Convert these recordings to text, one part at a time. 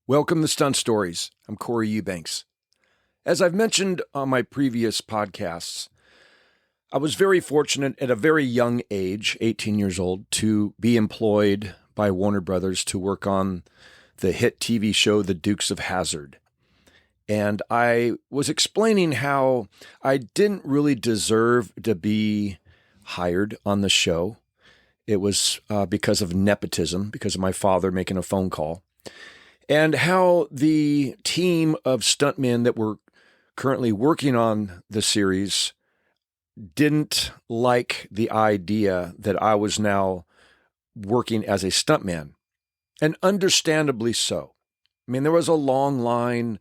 Welcome to Stunt Stories. I'm Corey Eubanks. As I've mentioned on my previous podcasts, I was very fortunate at a very young age, 18 years old, to be employed by Warner Brothers to work on the hit TV show, The Dukes of Hazzard. And I was explaining how I didn't really deserve to be hired on the show. It was because of nepotism, because of my father making a phone call. And how the team of stuntmen that were currently working on the series didn't like the idea that I was now working as a stuntman. And understandably so. I mean, there was a long line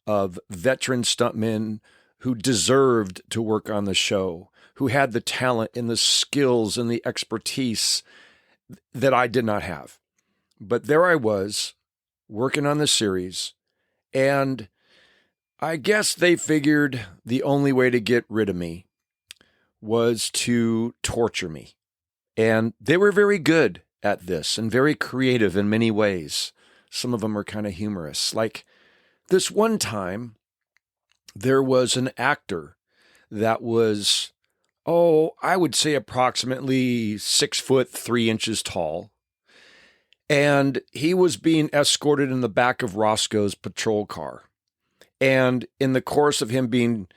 of veteran stuntmen who deserved to work on the show, who had the talent and the skills and the expertise that I did not have. But there I was, working on the series, and I guess they figured the only way to get rid of me was to torture me. And they were very good at this and very creative in many ways. Some of them are kind of humorous. Like this one time, there was an actor that was, I would say approximately 6'3" tall. And he was being escorted in the back of Roscoe's patrol car. And in the course of him being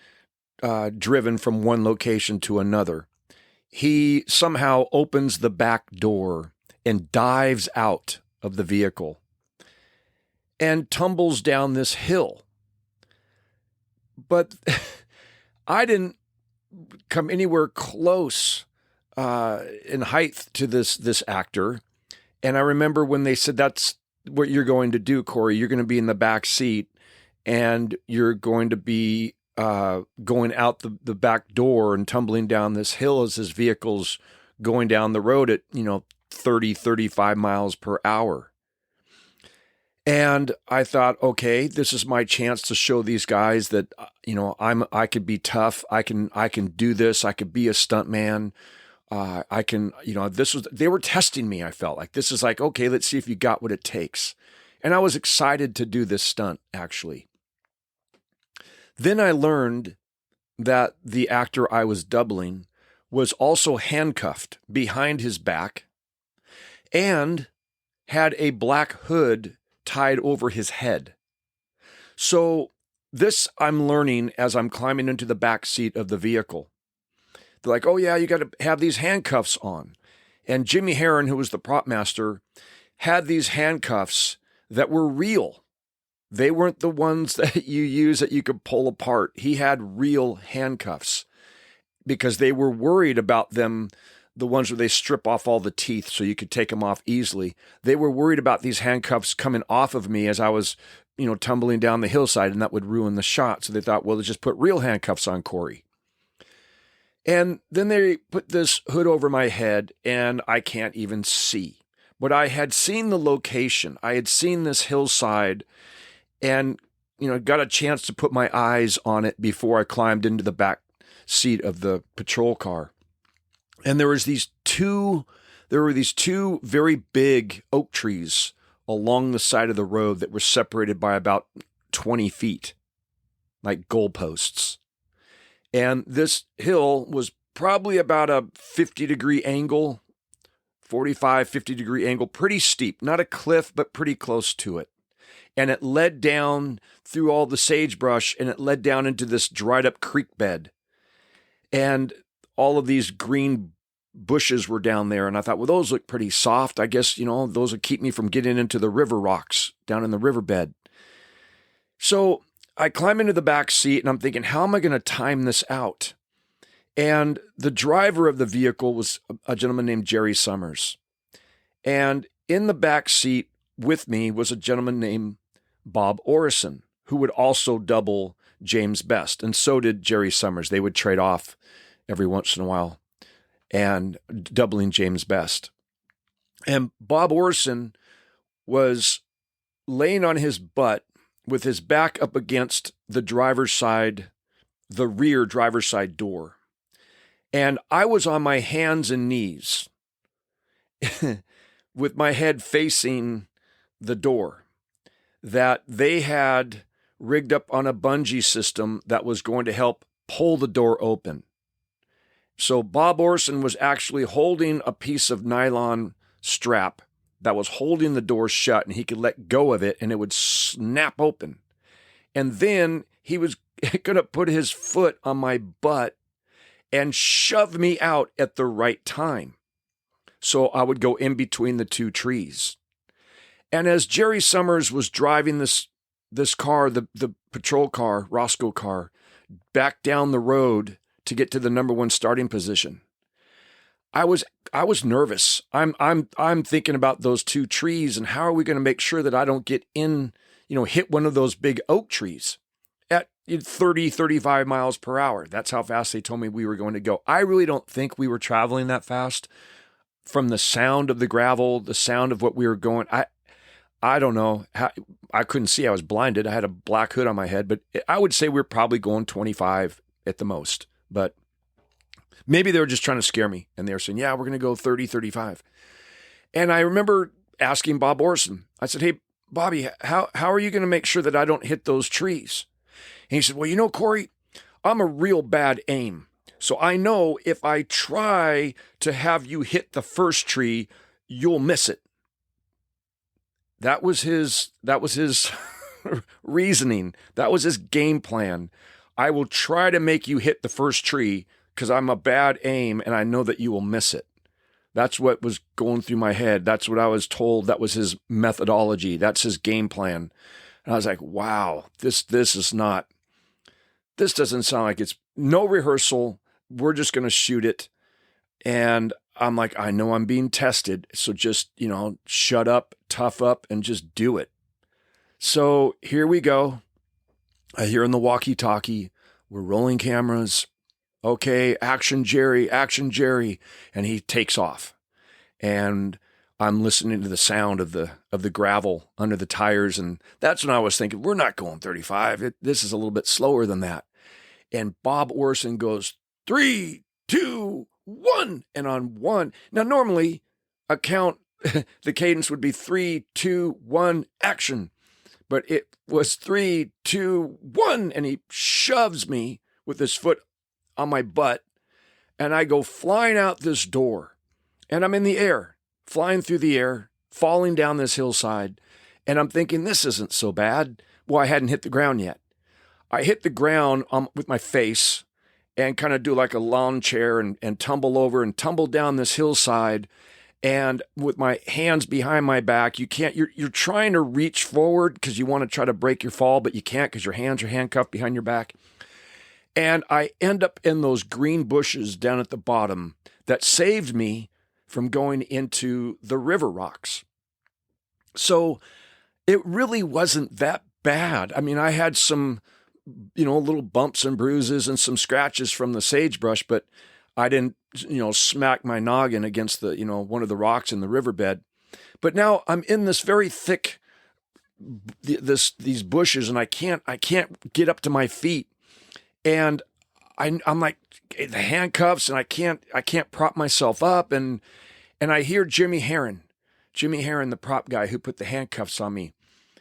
driven from one location to another, he somehow opens the back door and dives out of the vehicle and tumbles down this hill. But I didn't come anywhere close in height to this actor. And I remember when they said, that's what you're going to do, Corey. You're going to be in the back seat and you're going to be going out the back door and tumbling down this hill as his vehicle's going down the road at, 30, 35 miles per hour. And I thought, okay, this is my chance to show these guys that, I could be tough. I can do this. I could be a stuntman. They were testing me. I felt like this is like, okay, let's see if you got what it takes. And I was excited to do this stunt, actually. Then I learned that the actor I was doubling was also handcuffed behind his back and had a black hood tied over his head. So this I'm learning as I'm climbing into the back seat of the vehicle. They're like, oh yeah, you got to have these handcuffs on. And Jimmy Herron, who was the prop master, had these handcuffs that were real. They weren't the ones that you use that you could pull apart. He had real handcuffs because they were worried about them, the ones where they strip off all the teeth so you could take them off easily. They were worried about these handcuffs coming off of me as I was, tumbling down the hillside, and that would ruin the shot. So they thought, well, let's just put real handcuffs on Corey. And then they put this hood over my head and I can't even see. But I had seen the location. I had seen this hillside and, got a chance to put my eyes on it before I climbed into the back seat of the patrol car. And there were these two very big oak trees along the side of the road that were separated by about 20 feet, like goalposts. And this hill was probably about a 50-degree angle, 45, 50-degree angle, pretty steep, not a cliff, but pretty close to it. And it led down through all the sagebrush and it led down into this dried up creek bed. And all of these green bushes were down there. And I thought, well, those look pretty soft. I guess, those would keep me from getting into the river rocks down in the riverbed. So I climb into the back seat and I'm thinking, how am I going to time this out? And the driver of the vehicle was a gentleman named Jerry Summers. And in the back seat with me was a gentleman named Bob Orison, who would also double James Best. And so did Jerry Summers. They would trade off every once in a while and doubling James Best. And Bob Orison was laying on his butt with his back up against the rear driver's side door. And I was on my hands and knees with my head facing the door. that they had rigged up on a bungee system that was going to help pull the door open. So Bob Orson was actually holding a piece of nylon strap that was holding the door shut, and he could let go of it and it would snap open. And then he was going to put his foot on my butt and shove me out at the right time, so I would go in between the two trees. And as Jerry Summers was driving this car, the patrol car, Roscoe car, back down the road to get to the number one starting position, I was nervous. I'm thinking about those two trees and how are we going to make sure that I don't get in, hit one of those big oak trees at 30, 35 miles per hour. That's how fast they told me we were going to go. I really don't think we were traveling that fast. From the sound of the gravel, the sound of what we were going, I don't know. I couldn't see. I was blinded. I had a black hood on my head, but I would say we were probably going 25 at the most. But maybe they were just trying to scare me, and they were saying, yeah, we're going to go 30, 35. And I remember asking Bob Orson, I said, hey, Bobby, how are you going to make sure that I don't hit those trees? And he said, well, Corey, I'm a real bad aim. So I know if I try to have you hit the first tree, you'll miss it. That was his reasoning. That was his game plan. I will try to make you hit the first tree because I'm a bad aim and I know that you will miss it. That's what was going through my head. That's what I was told. That was his methodology. That's his game plan. And I was like, wow, this doesn't sound like it's no rehearsal. We're just going to shoot it. And I'm like, I know I'm being tested. So just, shut up, tough up, and just do it. So here we go. I hear in the walkie-talkie, we're rolling cameras. Okay, action, Jerry. And he takes off. And I'm listening to the sound of the gravel under the tires. And that's when I was thinking, we're not going 35. This is a little bit slower than that. And Bob Orson goes, 3, 2, 1. And on 1. Now, normally a count, the cadence would be 3, 2, 1, action. But it was 3, 2, 1. And he shoves me with his foot on my butt. And I go flying out this door. And I'm in the air, flying through the air, falling down this hillside. And I'm thinking, this isn't so bad. Well, I hadn't hit the ground yet. I hit the ground with my face and kind of do like a lawn chair and tumble over and tumble down this hillside. And with my hands behind my back, you're trying to reach forward because you want to try to break your fall, but you can't because your hands are handcuffed behind your back. And I end up in those green bushes down at the bottom that saved me from going into the river rocks. So it really wasn't that bad. I mean, I had some, little bumps and bruises and some scratches from the sagebrush, but I didn't, smack my noggin against the, one of the rocks in the riverbed. But now I'm in this very thick, these bushes, and I can't get up to my feet. And I'm like the handcuffs, and I can't prop myself up. And I hear Jimmy Herron, the prop guy who put the handcuffs on me.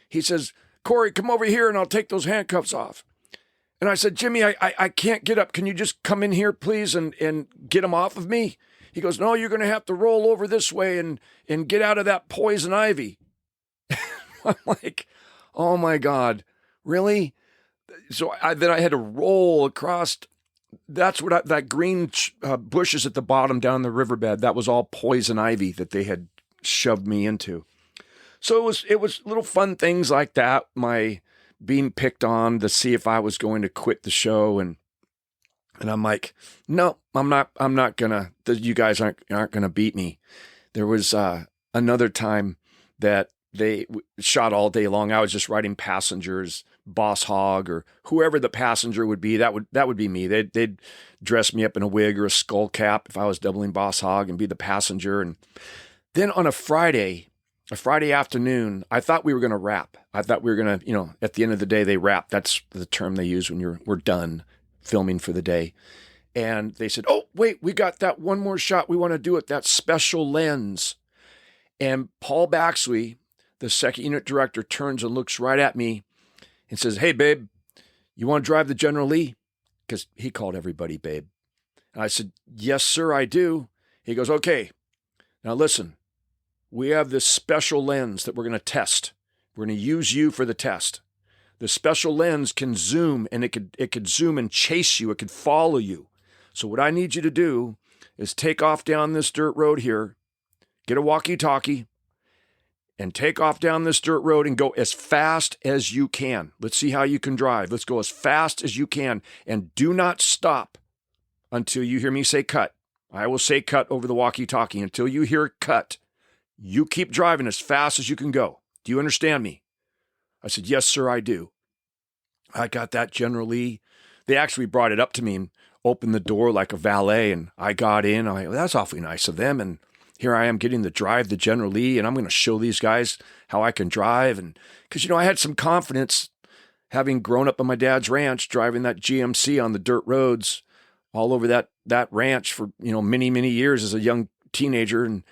He says, Corey, come over here and I'll take those handcuffs off. And I said, Jimmy, I can't get up. Can you just come in here, please, and get them off of me? He goes, no, you're going to have to roll over this way and get out of that poison ivy. I'm like, oh my God, really? So then I had to roll across. That's what that green bushes at the bottom down the riverbed. That was all poison ivy that they had shoved me into. So it was little fun things like that. My being picked on to see if I was going to quit the show, and I'm like, no, I'm not gonna. You guys aren't gonna beat me. There was another time that they shot all day long. I was just riding passengers, Boss Hogg or whoever the passenger would be. That would be me. They'd dress me up in a wig or a skull cap if I was doubling Boss Hogg and be the passenger. And then on a Friday afternoon, I thought we were going to wrap. I thought we were going to, at the end of the day, they wrap. That's the term they use when we're done filming for the day. And they said, oh, wait, we got that one more shot we want to do with that special lens. And Paul Baxley, the second unit director turns and looks right at me and says, "Hey, babe, you want to drive the General Lee?" Because he called everybody babe. And I said, "Yes, sir, I do." He goes, "Okay, now listen, we have this special lens that we're going to test. We're going to use you for the test. The special lens can zoom, and it could zoom and chase you. It could follow you. So what I need you to do is take off down this dirt road here, get a walkie-talkie, and take off down this dirt road and go as fast as you can. Let's see how you can drive. Let's go as fast as you can, and do not stop until you hear me say cut. I will say cut over the walkie-talkie. Until you hear cut, you keep driving as fast as you can go. Do you understand me?" I said, "Yes, sir, I do." I got that General Lee. They actually brought it up to me and opened the door like a valet, and I got in. That's awfully nice of them. And here I am getting to drive the General Lee, and I'm going to show these guys how I can drive. And because, I had some confidence having grown up on my dad's ranch, driving that GMC on the dirt roads all over that ranch for, many, many years as a young teenager. And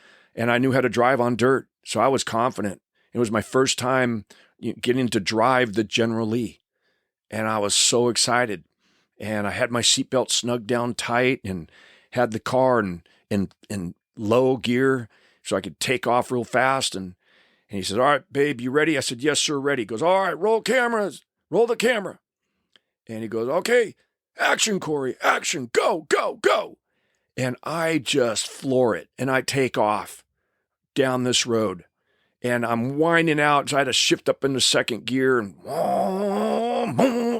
I knew how to drive on dirt. So I was confident. It was my first time getting to drive the General Lee. And I was so excited. And I had my seatbelt snugged down tight and had the car in low gear so I could take off real fast. And he said, "All right, babe, you ready?" I said, "Yes, sir, ready." He goes, "All right, roll cameras, roll the camera." And he goes, "Okay, action, Corey, action, go, go, go." And I just floor it, and I take off down this road. And I'm winding out, so I had to shift up into second gear and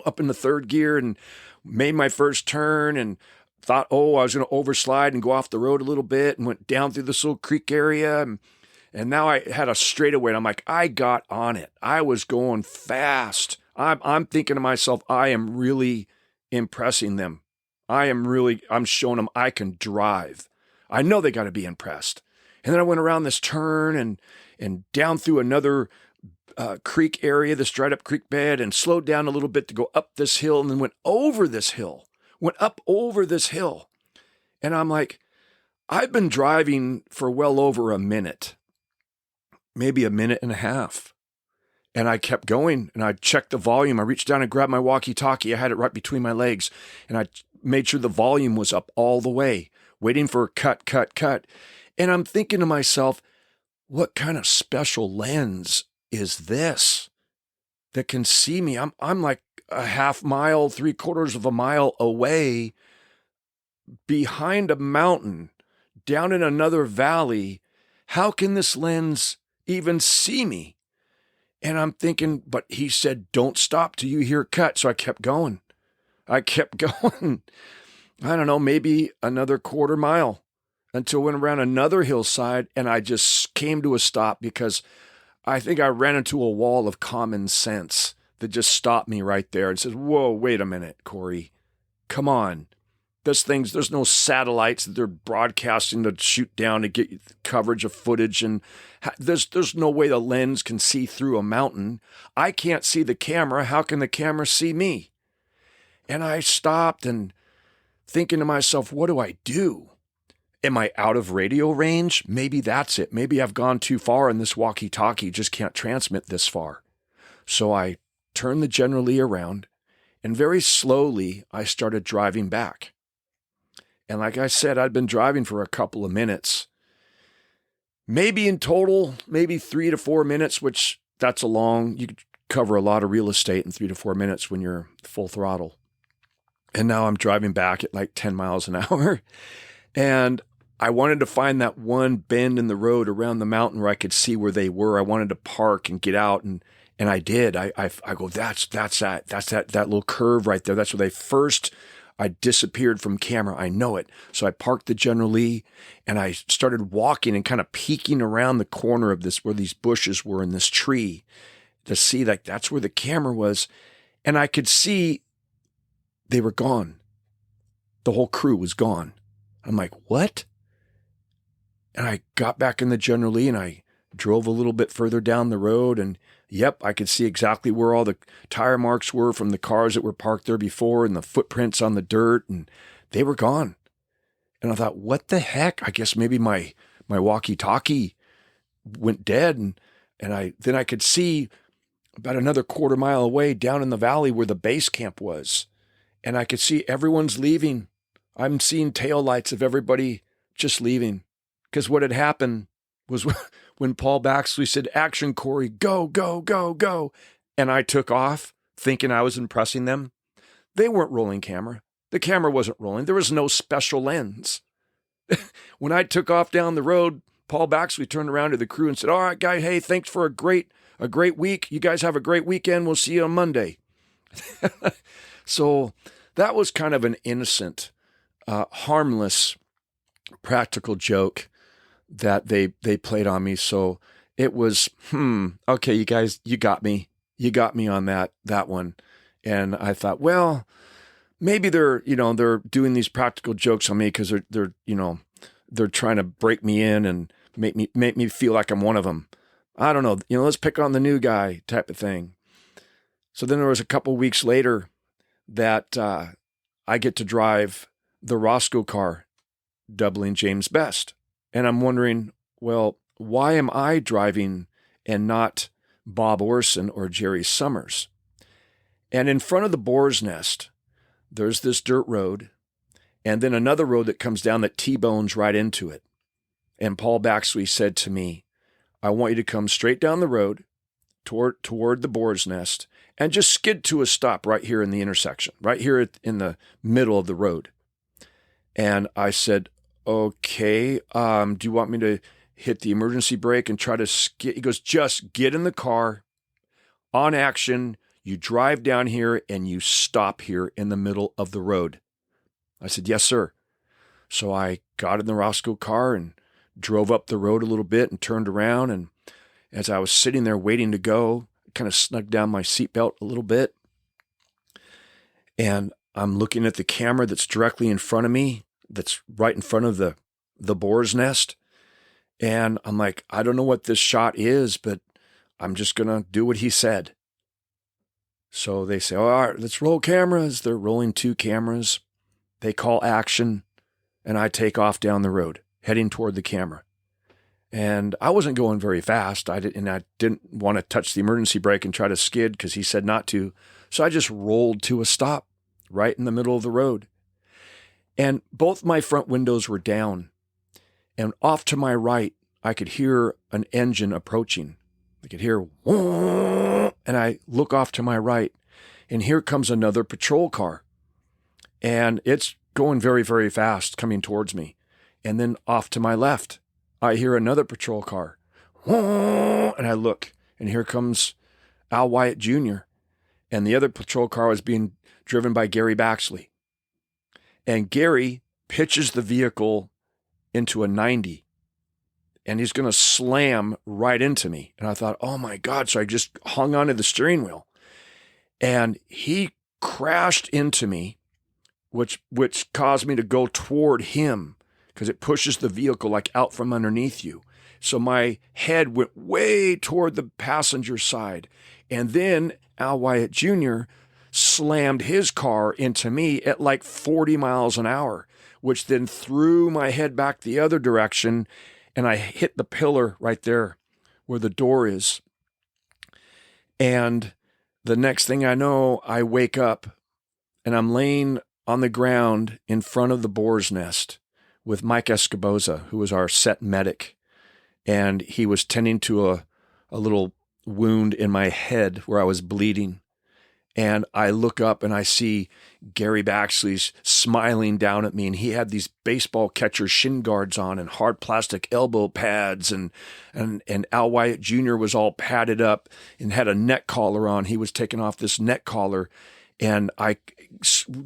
up into third gear and made my first turn and thought, I was going to overslide and go off the road a little bit, and went down through this little creek area. And now I had a straightaway, and I'm like, I got on it. I was going fast. I'm thinking to myself, I am really impressing them. I'm showing them I can drive. I know they got to be impressed. And then I went around this turn and down through another creek area, this dried up creek bed, and slowed down a little bit to go up this hill, and then went up over this hill. And I'm like, I've been driving for well over a minute, maybe a minute and a half. And I kept going, and I checked the volume. I reached down and grabbed my walkie-talkie. I had it right between my legs, and I made sure the volume was up all the way, waiting for a cut, cut, cut. And I'm thinking to myself, what kind of special lens is this that can see me? I'm like a half mile, 3/4 of a mile away behind a mountain down in another valley. How can this lens even see me? And I'm thinking, but he said, don't stop till you hear cut. So I kept going. I don't know, maybe another 1/4 mile until I went around another hillside, and I just came to a stop because I think I ran into a wall of common sense that just stopped me right there and says, whoa, wait a minute, Corey, come on. There's no satellites that they're broadcasting to shoot down to get coverage of footage. And there's no way the lens can see through a mountain. I can't see the camera. How can the camera see me? And I stopped and thinking to myself, what do I do? Am I out of radio range? Maybe that's it. Maybe I've gone too far and this walkie-talkie just can't transmit this far. So I turned the General Lee around, and very slowly I started driving back. And like I said, I'd been driving for a couple of minutes. Maybe in total, maybe 3 to 4 minutes, which that's you could cover a lot of real estate in 3 to 4 minutes when you're full throttle. And now I'm driving back at like 10 miles an hour. And I wanted to find that one bend in the road around the mountain where I could see where they were. I wanted to park and get out, and I did. I go, that's that little curve right there. That's where I disappeared from camera. I know it. So I parked the General Lee, and I started walking and kind of peeking around the corner of this, where these bushes were in this tree, to see like that's where the camera was. And I could see they were gone. The whole crew was gone. I'm like, what? And I got back in the General Lee, and I drove a little bit further down the road, and yep, I could see exactly where all the tire marks were from the cars that were parked there before, and the footprints on the dirt, and they were gone. And I thought, what the heck? I guess maybe my walkie-talkie went dead, and And then I could see about another quarter mile away down in the valley where the base camp was. And I could see everyone's leaving. I'm seeing taillights of everybody just leaving. Because what had happened was when Paul Baxley said, "Action, Corey, go, go, go, go." And I took off thinking I was impressing them. They weren't rolling camera. The camera wasn't rolling. There was no special lens. When I took off down the road, Paul Baxley turned around to the crew and said, "All right, guys, hey, thanks for a great week. You guys have a great weekend. We'll see you on Monday." So that was kind of an innocent, harmless, practical joke that they played on me. So it was, okay, you guys, you got me. You got me on that one. And I thought, well, maybe they're doing these practical jokes on me because they're trying to break me in and make me feel like I'm one of them. I don't know, let's pick on the new guy type of thing. So then there was a couple weeks later that I get to drive the Roscoe car, doubling James Best. And I'm wondering, well, why am I driving and not Bob Orson or Jerry Summers? And in front of the Boar's Nest, there's this dirt road, and then another road that comes down that T-bones right into it. And Paul Baxley said to me, "I want you to come straight down the road toward the Boar's Nest and just skid to a stop right here in the intersection, right here in the middle of the road." And I said, "Okay, do you want me to hit the emergency brake and try to skid?" He goes, "Just get in the car, on action. You drive down here and you stop here in the middle of the road." I said, "Yes, sir." So I got in the Roscoe car and drove up the road a little bit and turned around. And as I was sitting there waiting to go, kind of snugged down my seatbelt a little bit. And I'm looking at the camera that's directly in front of me, that's right in front of the Boar's Nest. And I'm like, I don't know what this shot is, but I'm just going to do what he said. So they say, "All right, let's roll cameras." They're rolling 2 cameras. They call action, and I take off down the road, heading toward the camera. And I wasn't going very fast. I didn't want to touch the emergency brake and try to skid because he said not to. So I just rolled to a stop right in the middle of the road. And both my front windows were down. And off to my right, I could hear an engine approaching. I could hear, "Whoa," and I look off to my right, and here comes another patrol car. And it's going very, very fast, coming towards me. And then off to my left, I hear another patrol car. "Whoa," and I look, and here comes Al Wyatt Jr. And the other patrol car was being driven by Gary Baxley. And Gary pitches the vehicle into a 90. And he's going to slam right into me. And I thought, oh my God. So I just hung onto the steering wheel. And he crashed into me, which caused me to go toward him because it pushes the vehicle like out from underneath you. So my head went way toward the passenger side. And then Al Wyatt Jr. slammed his car into me at like 40 miles an hour, which then threw my head back the other direction. And I hit the pillar right there where the door is. And the next thing I know, I wake up and I'm laying on the ground in front of the Boar's Nest with Mike Escoboza, who was our set medic. And he was tending to a little wound in my head where I was bleeding. And I look up and I see Gary Baxley's smiling down at me. And he had these baseball catcher shin guards on and hard plastic elbow pads. And Al Wyatt Jr. was all padded up and had a neck collar on. He was taking off this neck collar. And I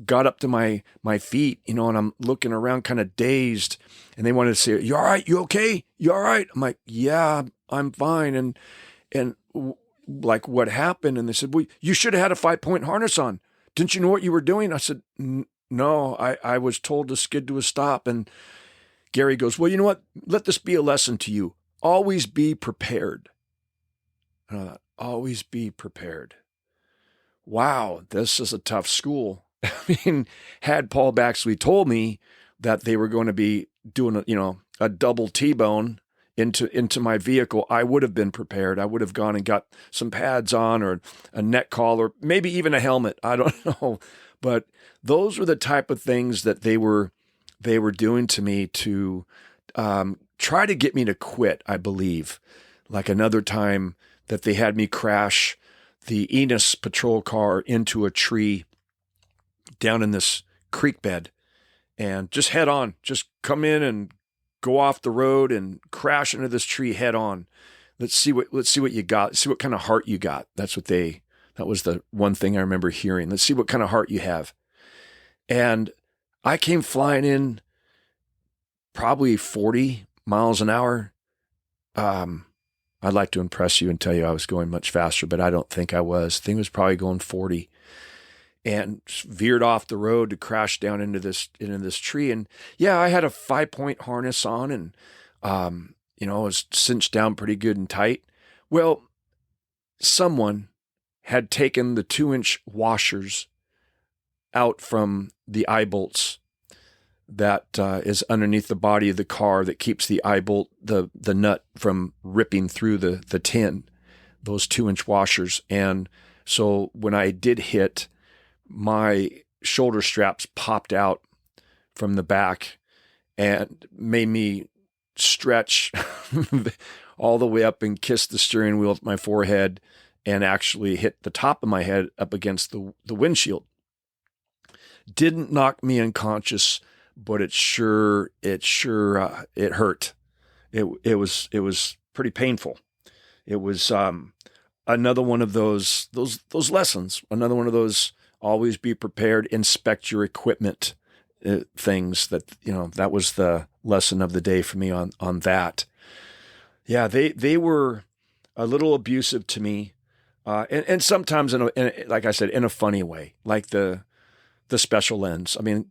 got up to my feet, and I'm looking around kind of dazed. And they wanted to say, "You all right? You okay? You all right?" I'm like, "Yeah, I'm fine." And like, "What happened?" And they said, "Well, you should have had a 5-point harness on. Didn't you know what you were doing?" I said, "No, I was told to skid to a stop." And Gary goes, "Well, you know what? Let this be a lesson to you. Always be prepared." And I thought, always be prepared. Wow, this is a tough school. I mean, had Paul Baxley told me that they were going to be doing a double T-bone into my vehicle, I would have been prepared. I would have gone and got some pads on, or a neck collar, maybe even a helmet. I don't know. But those were the type of things that they were doing to me to try to get me to quit, I believe. Like another time that they had me crash the Enos patrol car into a tree down in this creek bed, and just head on, just come in and go off the road and crash into this tree head on. Let's see what you got. See what kind of heart you got. That was the one thing I remember hearing. Let's see what kind of heart you have. And I came flying in probably 40 miles an hour. I'd like to impress you and tell you I was going much faster, but I don't think I was. The thing was probably going 40, and veered off the road to crash down into this tree. And yeah, I had a 5-point harness on, and it was cinched down pretty good and tight. Well, someone had taken the 2-inch washers out from the eye bolts that is underneath the body of the car that keeps the eye bolt, the nut, from ripping through the tin, those 2-inch washers. And so when I did hit, my shoulder straps popped out from the back and made me stretch all the way up and kiss the steering wheel with my forehead, and actually hit the top of my head up against the windshield. Didn't knock me unconscious, but it hurt. It was pretty painful. It was another one of those lessons. Another one of those always be prepared, inspect your equipment things. That was the lesson of the day for me on that. Yeah, they were a little abusive to me, and sometimes like I said, in a funny way, like the special lens. I mean,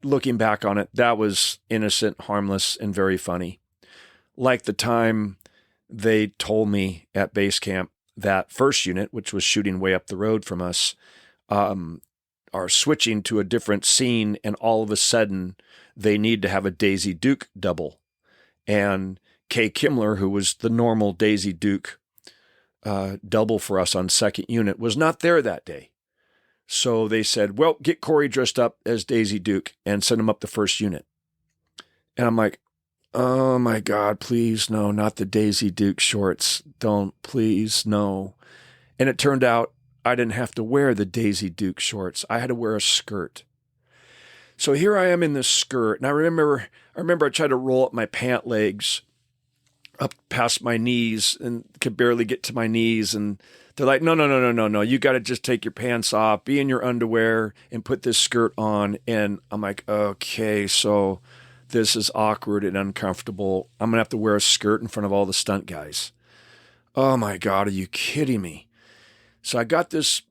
looking back on it, that was innocent, harmless, and very funny. Like the time they told me at base camp that first unit, which was shooting way up the road from us, are switching to a different scene, and all of a sudden they need to have a Daisy Duke double. And Kay Kimler, who was the normal Daisy Duke double for us on second unit, was not there that day. So they said, well, get Corey dressed up as Daisy Duke and send him up the first unit. And I'm like, oh my God, please, no, not the Daisy Duke shorts. Don't, please, no. And it turned out I didn't have to wear the Daisy Duke shorts. I had to wear a skirt. So here I am in this skirt. And I remember I tried to roll up my pant legs up past my knees and could barely get to my knees. And they're like, no. You got to just take your pants off, be in your underwear, and put this skirt on. And I'm like, okay, so this is awkward and uncomfortable. I'm going to have to wear a skirt in front of all the stunt guys. Oh my God, are you kidding me? So I got this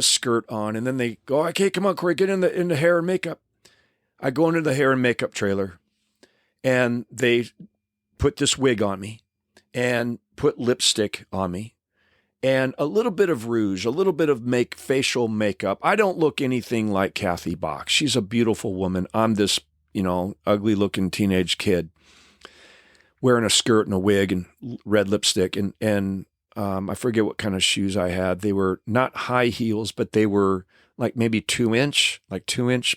skirt on, and then they go, okay, come on, Corey, get in the hair and makeup. I go into the hair and makeup trailer, and they put this wig on me and put lipstick on me and a little bit of rouge, a little bit of facial makeup. I don't look anything like Kathy Bach. She's a beautiful woman. I'm this, ugly looking teenage kid wearing a skirt and a wig and red lipstick. And I forget what kind of shoes I had. They were not high heels, but they were like maybe 2-inch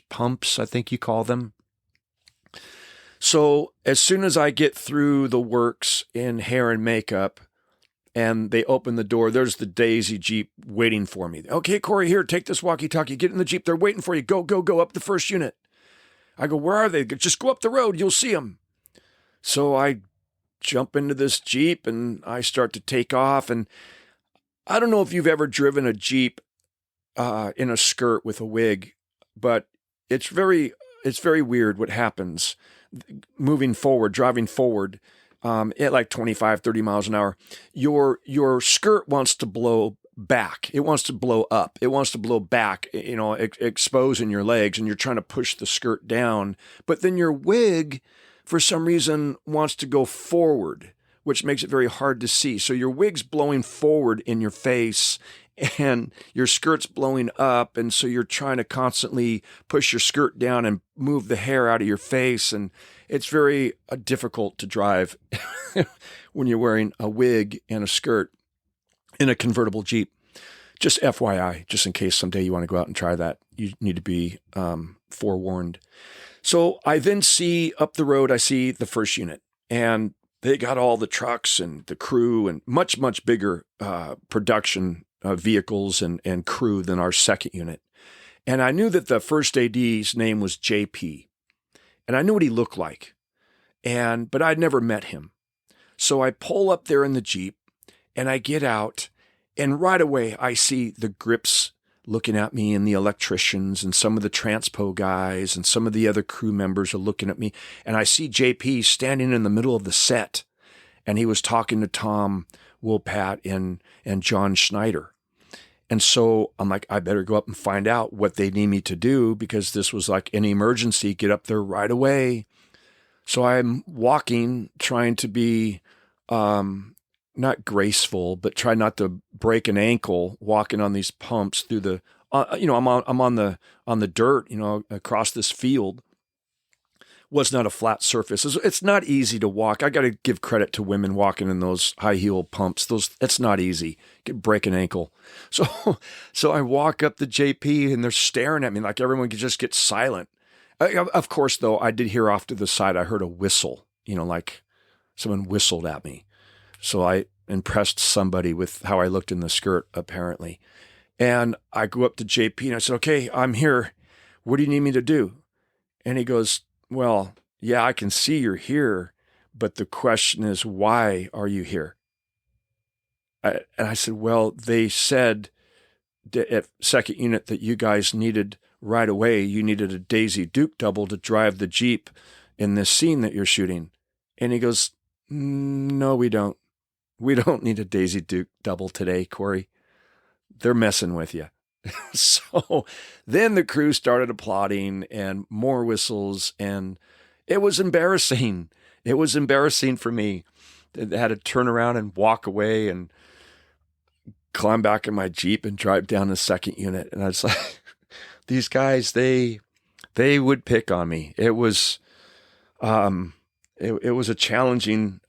pumps, I think you call them. So as soon as I get through the works in hair and makeup and they open the door, there's the Daisy Jeep waiting for me. Okay, Corey, here, take this walkie-talkie, get in the Jeep. They're waiting for you. Go up the first unit. I go, where are they? Just go up the road. You'll see them. So I jump into this Jeep and I start to take off. And I don't know if you've ever driven a Jeep in a skirt with a wig, but it's very weird what happens. Driving forward at like 25, 30 miles an hour, your skirt wants to blow back. It wants to blow up. It wants to blow back, exposing your legs, and you're trying to push the skirt down. But then your wig, for some reason, wants to go forward, which makes it very hard to see. So your wig's blowing forward in your face, and your skirt's blowing up. And so you're trying to constantly push your skirt down and move the hair out of your face. And it's very difficult to drive when you're wearing a wig and a skirt in a convertible Jeep. Just FYI, just in case someday you want to go out and try that, you need to be forewarned. So I then see up the road, I see the first unit, and they got all the trucks and the crew and much, much bigger production vehicles and crew than our second unit. And I knew that the first AD's name was JP, and I knew what he looked like, but I'd never met him. So I pull up there in the Jeep, and I get out, and right away I see the grips looking at me, and the electricians and some of the transpo guys and some of the other crew members are looking at me. And I see JP standing in the middle of the set, and he was talking to Tom Wopat and John Schneider. And so I'm like, I better go up and find out what they need me to do, because this was like an emergency, get up there right away. So I'm walking, trying to be not graceful, but try not to break an ankle walking on these pumps through the, I'm on the dirt, across this field. Was not a flat surface. It's not easy to walk. I got to give credit to women walking in those high heel pumps. It's not easy. Could break an ankle. So I walk up to JP, and they're staring at me like everyone could just get silent. Of course, though, I did hear off to the side, I heard a whistle, like someone whistled at me. So I impressed somebody with how I looked in the skirt, apparently. And I go up to JP and I said, okay, I'm here. What do you need me to do? And he goes, well, yeah, I can see you're here, but the question is, why are you here? And I said, well, they said at second unit that you guys needed right away, you needed a Daisy Duke double to drive the Jeep in this scene that you're shooting. And he goes, no, we don't. We don't need a Daisy Duke double today, Corey. They're messing with you. So then the crew started applauding and more whistles, and it was embarrassing. It was embarrassing for me. I had to turn around and walk away and climb back in my Jeep and drive down the second unit. And I was like, these guys, they would pick on me. It was it was a challenging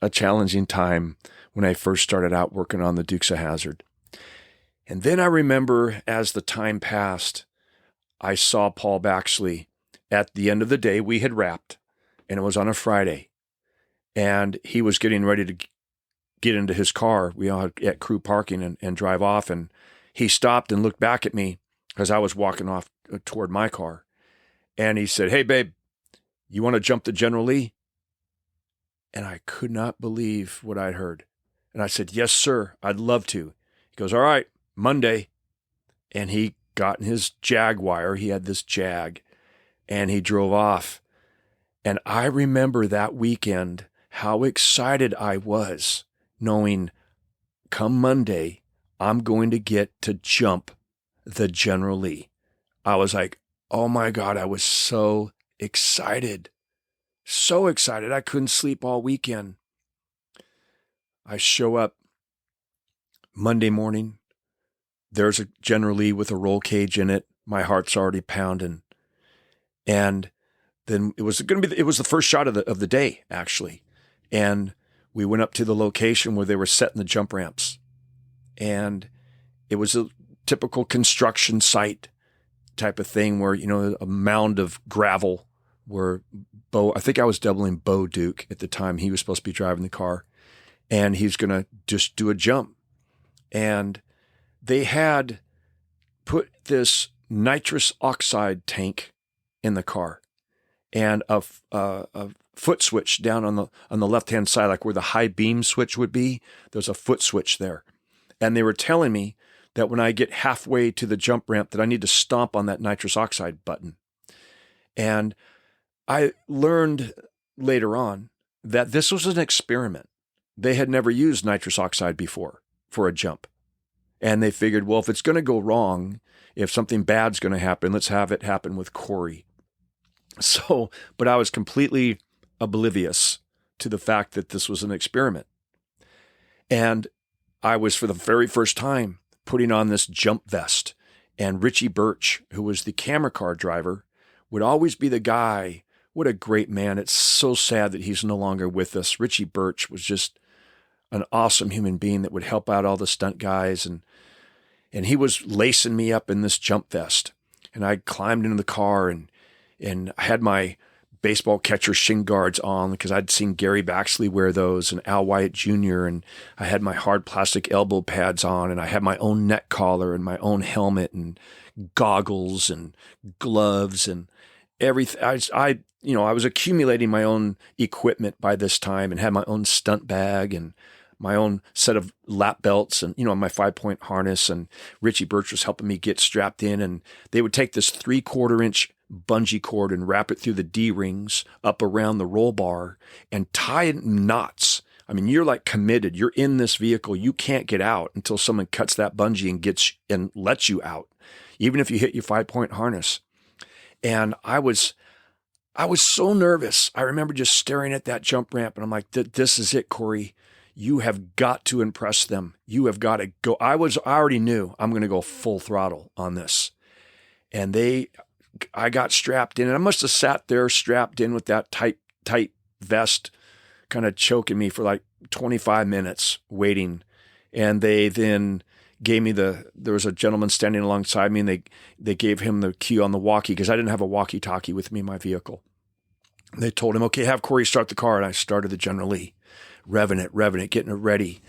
time when I first started out working on the Dukes of Hazzard. And then I remember as the time passed, I saw Paul Baxley at the end of the day. We had wrapped, and it was on a Friday, and he was getting ready to get into his car. We all had at crew parking and drive off, and he stopped and looked back at me as I was walking off toward my car. And he said, hey, babe, you want to jump to General Lee? And I could not believe what I'd heard. And I said, yes, sir, I'd love to. He goes, all right, Monday. And he got in his Jaguar. He had this Jag, and he drove off. And I remember that weekend how excited I was, knowing come Monday, I'm going to get to jump the General Lee. I was like, oh my God, I was so excited. So excited. I couldn't sleep all weekend. I show up Monday morning. There's a General Lee with a roll cage in it. My heart's already pounding. And then it was the first shot of the day, actually. And we went up to the location where they were setting the jump ramps. And it was a typical construction site type of thing where, a mound of gravel where I think I was doubling Bo Duke at the time. He was supposed to be driving the car, and he's going to just do a jump. And they had put this nitrous oxide tank in the car and a foot switch down on the left-hand side, like where the high beam switch would be. There's a foot switch there. And they were telling me that when I get halfway to the jump ramp that I need to stomp on that nitrous oxide button. And I learned later on that this was an experiment. They had never used nitrous oxide before for a jump. And they figured, well, if it's going to go wrong, if something bad's going to happen, let's have it happen with Corey. So, but I was completely oblivious to the fact that this was an experiment. And I was, for the very first time, putting on this jump vest. And Richie Birch, who was the camera car driver, would always be the guy. What a great man. It's so sad that he's no longer with us. Richie Birch was just an awesome human being that would help out all the stunt guys. And he was lacing me up in this jump vest. And I climbed into the car and I had my baseball catcher shin guards on because I'd seen Gary Baxley wear those and Al Wyatt Jr. And I had my hard plastic elbow pads on, and I had my own neck collar and my own helmet and goggles and gloves and everything. I was accumulating my own equipment by this time and had my own stunt bag and my own set of lap belts and, my 5-point harness. And Richie Birch was helping me get strapped in, and they would take this 3/4-inch bungee cord and wrap it through the D-rings up around the roll bar and tie it in knots. I mean, you're like committed. You're in this vehicle. You can't get out until someone cuts that bungee and lets you out, even if you hit your 5-point harness. And I was so nervous. I remember just staring at that jump ramp, and I'm like, this is it, Corey. You have got to impress them. You have got to go. I already knew I'm going to go full throttle on this. And I got strapped in, and I must have sat there strapped in with that tight vest kind of choking me for like 25 minutes waiting. And they then gave me there was a gentleman standing alongside me, and they gave him the cue on the walkie because I didn't have a walkie-talkie with me in my vehicle. They told him, okay, have Corey start the car. And I started the General Lee, revving it, getting it ready.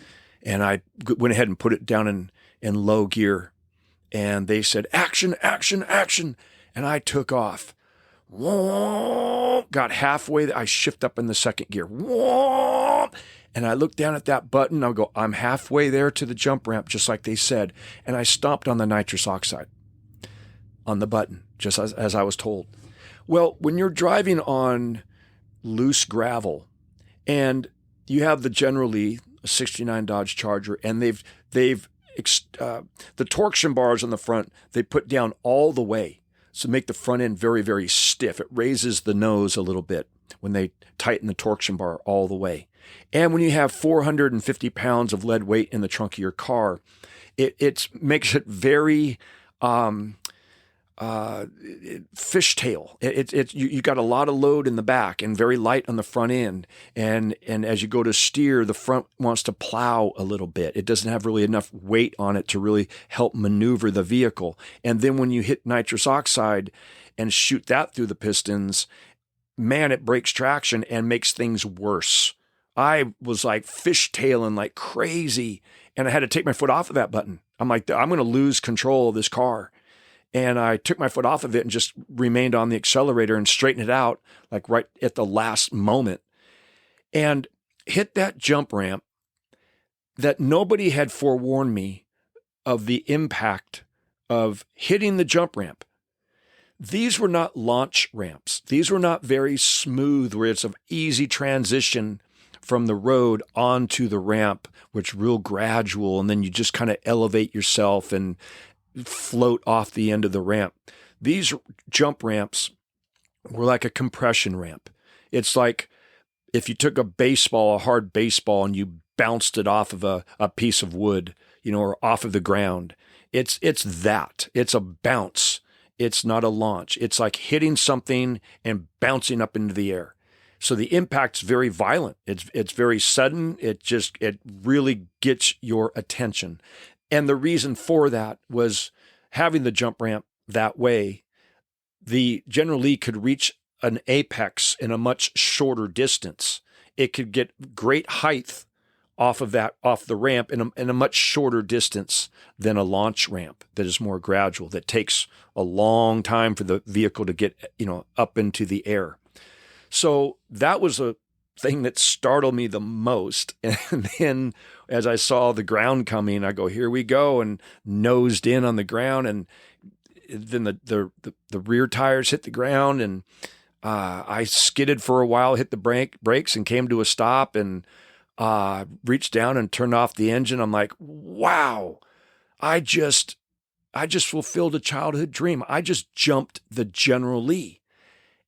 And I went ahead and put it down in low gear. And they said, action, action, action. And I took off. Got halfway. I shift up in the second gear. And I looked down at that button. I'll go, I'm halfway there to the jump ramp, just like they said. And I stomped on the nitrous oxide on the button, just as I was told. Well, when you're driving on loose gravel and you have the General Lee, a 69 Dodge Charger, and they've the torsion bars on the front, they put down all the way. So make the front end very, very stiff. It raises the nose a little bit when they tighten the torsion bar all the way. And when you have 450 pounds of lead weight in the trunk of your car, it makes it very fishtail. You got a lot of load in the back and very light on the front end. And as you go to steer, the front wants to plow a little bit. It doesn't have really enough weight on it to really help maneuver the vehicle. And then when you hit nitrous oxide and shoot that through the pistons, man, it breaks traction and makes things worse. I was like fishtailing like crazy, and I had to take my foot off of that button. I'm like, I'm going to lose control of this car. And I took my foot off of it and just remained on the accelerator and straightened it out like right at the last moment and hit that jump ramp that nobody had forewarned me of the impact of hitting the jump ramp. These were not launch ramps. These were not very smooth where it's an easy transition from the road onto the ramp, which real gradual. And then you just kind of elevate yourself and float off the end of the ramp. These jump ramps were like a compression ramp. It's like if you took a hard baseball, and you bounced it off of a piece of wood, or off of the ground. It's that. It's a bounce. It's not a launch. It's like hitting something and bouncing up into the air. So the impact's very violent. It's very sudden. It really gets your attention. And the reason for that was having the jump ramp that way, the General Lee could reach an apex in a much shorter distance. It could get great height off the ramp in a much shorter distance than a launch ramp that is more gradual, that takes a long time for the vehicle to get, up into the air. So that was a thing that startled me the most. And then as I saw the ground coming, I go, here we go, and nosed in on the ground. And then the rear tires hit the ground, and I skidded for a while, hit the brakes and came to a stop, and reached down and turned off the engine. I'm like, wow, I just fulfilled a childhood dream. I just jumped the General Lee.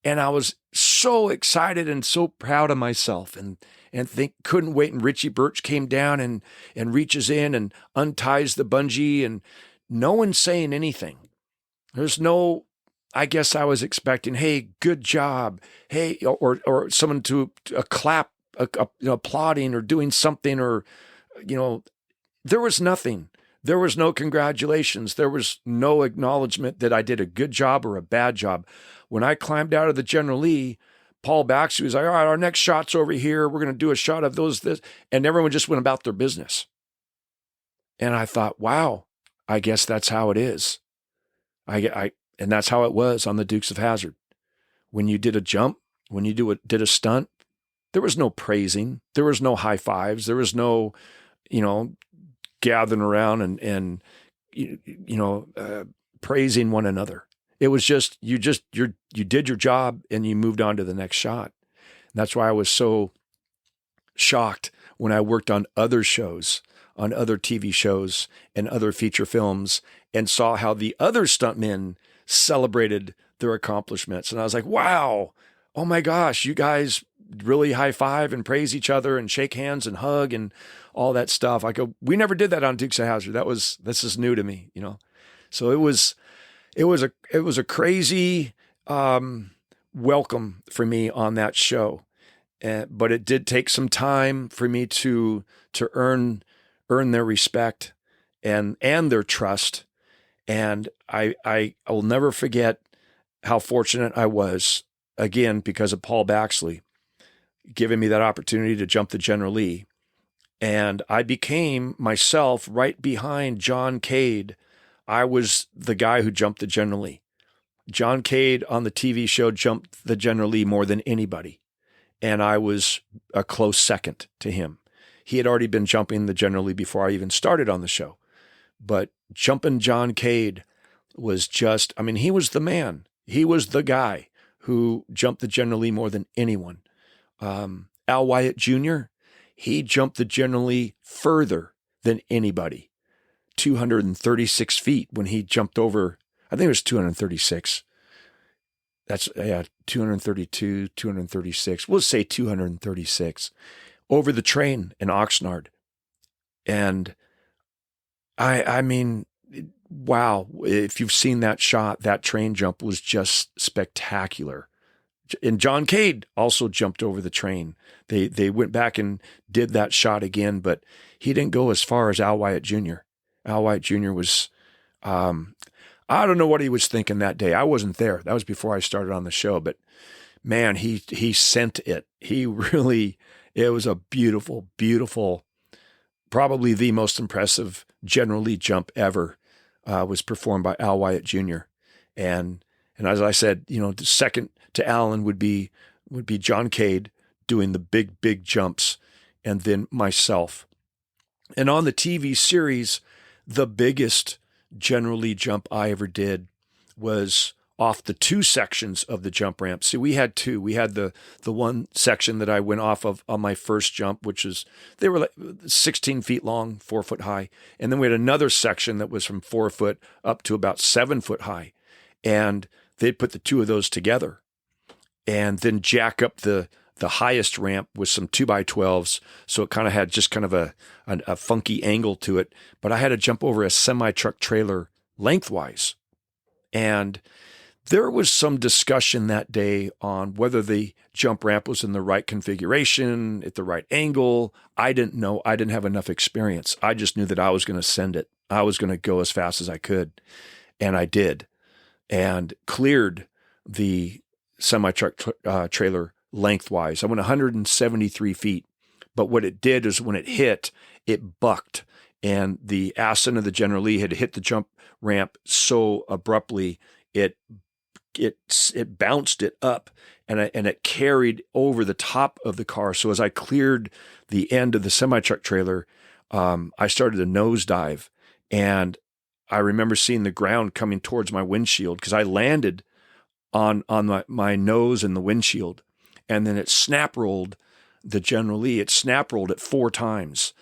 And I was so excited and so proud of myself. And and couldn't wait. And Richie Birch came down and reaches in and unties the bungee, and no one's saying anything. There's no, I guess I was expecting, hey, good job. Hey, or someone to clap, applauding or doing something, or, there was nothing. There was no congratulations. There was no acknowledgement that I did a good job or a bad job. When I climbed out of the General Lee, Paul Baxley was like, all right, our next shot's over here. We're going to do a shot of this. And everyone just went about their business. And I thought, wow, I guess that's how it is. And that's how it was on the Dukes of Hazzard. When you did a jump, when you did a stunt, there was no praising. There was no high fives. There was no, gathering around and praising one another. It was just you did your job and you moved on to the next shot. And that's why I was so shocked when I worked on other shows, on other TV shows and other feature films, and saw how the other stuntmen celebrated their accomplishments. And I was like, wow, oh my gosh, you guys really high five and praise each other and shake hands and hug and all that stuff. I go, we never did that on Dukes of Hazzard. This is new to me, So it was a crazy welcome for me on that show, but it did take some time for me to earn their respect and their trust. And I will never forget how fortunate I was, again, because of Paul Baxley giving me that opportunity to jump the General Lee. And I became myself right behind John Cade. I was the guy who jumped the General Lee. John Cade on the TV show jumped the General Lee more than anybody. And I was a close second to him. He had already been jumping the General Lee before I even started on the show. But jumping John Cade was just, he was the man. He was the guy who jumped the General Lee more than anyone. Al Wyatt Jr., he jumped the General Lee further than anybody. 236 feet when he jumped over, I think it was 236. That's, 232, 236. We'll say 236 over the train in Oxnard. And I mean, wow, if you've seen that shot, that train jump was just spectacular. And John Cade also jumped over the train. They went back and did that shot again, but he didn't go as far as Al Wyatt Jr. Al Wyatt Jr. was, I don't know what he was thinking that day. I wasn't there. That was before I started on the show, but man, he sent it. It was a beautiful, beautiful, probably the most impressive General Lee jump ever, was performed by Al Wyatt Jr. And as I said, the second to Alan would be John Cade doing the big, big jumps, and then myself. And on the TV series, the biggest General Lee jump I ever did was off the two sections of the jump ramp. See, we had two. We had the one section that I went off of on my first jump, they were like 16 feet long, 4 foot high. And then we had another section that was from 4 foot up to about 7 foot high. And they'd put the two of those together and then jack up the highest ramp with some 2x12s. So it kind of had just kind of a funky angle to it. But I had to jump over a semi-truck trailer lengthwise. And there was some discussion that day on whether the jump ramp was in the right configuration, at the right angle. I didn't know. I didn't have enough experience. I just knew that I was going to send it. I was going to go as fast as I could. And I did. And cleared the semi-truck trailer lengthwise. I went 173 feet. But what it did is when it hit, it bucked. And the ascent of the General Lee had hit the jump ramp so abruptly, it bounced it up and it carried over the top of the car. So as I cleared the end of the semi-truck trailer, I started a nosedive, and I remember seeing the ground coming towards my windshield because I landed on my nose in the windshield, and then it snap rolled the General Lee. It snap rolled it 4 times.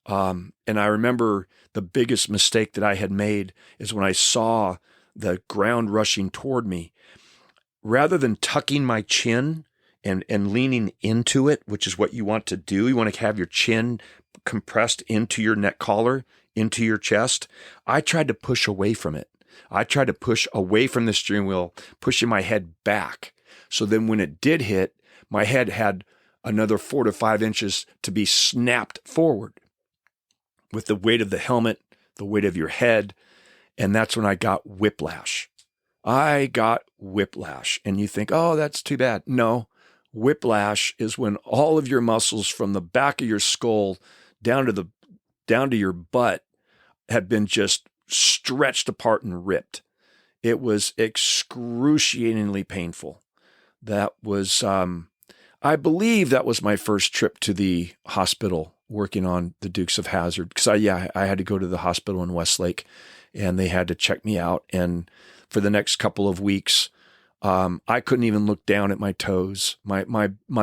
And I remember the biggest mistake that I had made is when I saw the ground rushing toward me. Rather than tucking my chin and leaning into it, which is what you want to do. You want to have your chin compressed into your neck collar, into your chest. I tried to push away from it. I tried to push away from the steering wheel, pushing my head back. So then when it did hit, my head had another 4 to 5 inches to be snapped forward with the weight of the helmet, the weight of your head. And that's when I got whiplash. I got whiplash. And you think, oh, that's too bad. No, whiplash is when all of your muscles from the back of your skull down to your butt have been just stretched apart and ripped. It was excruciatingly painful. That was, I believe that was my first trip to the hospital working on the Dukes of Hazzard. Because I had to go to the hospital in Westlake and they had to check me out. And for the next couple of weeks, I couldn't even look down at my toes. My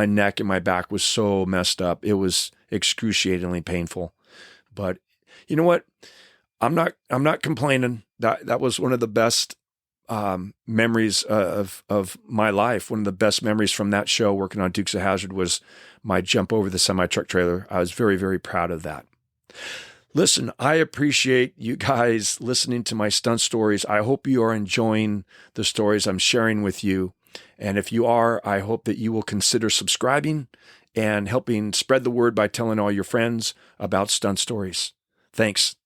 neck and my back was so messed up. It was excruciatingly painful. But you know what? I'm not complaining. That was one of the best memories of my life. One of the best memories from that show working on Dukes of Hazzard was my jump over the semi-truck trailer. I was very, very proud of that. Listen, I appreciate you guys listening to my stunt stories. I hope you are enjoying the stories I'm sharing with you. And if you are, I hope that you will consider subscribing and helping spread the word by telling all your friends about stunt stories. Thanks.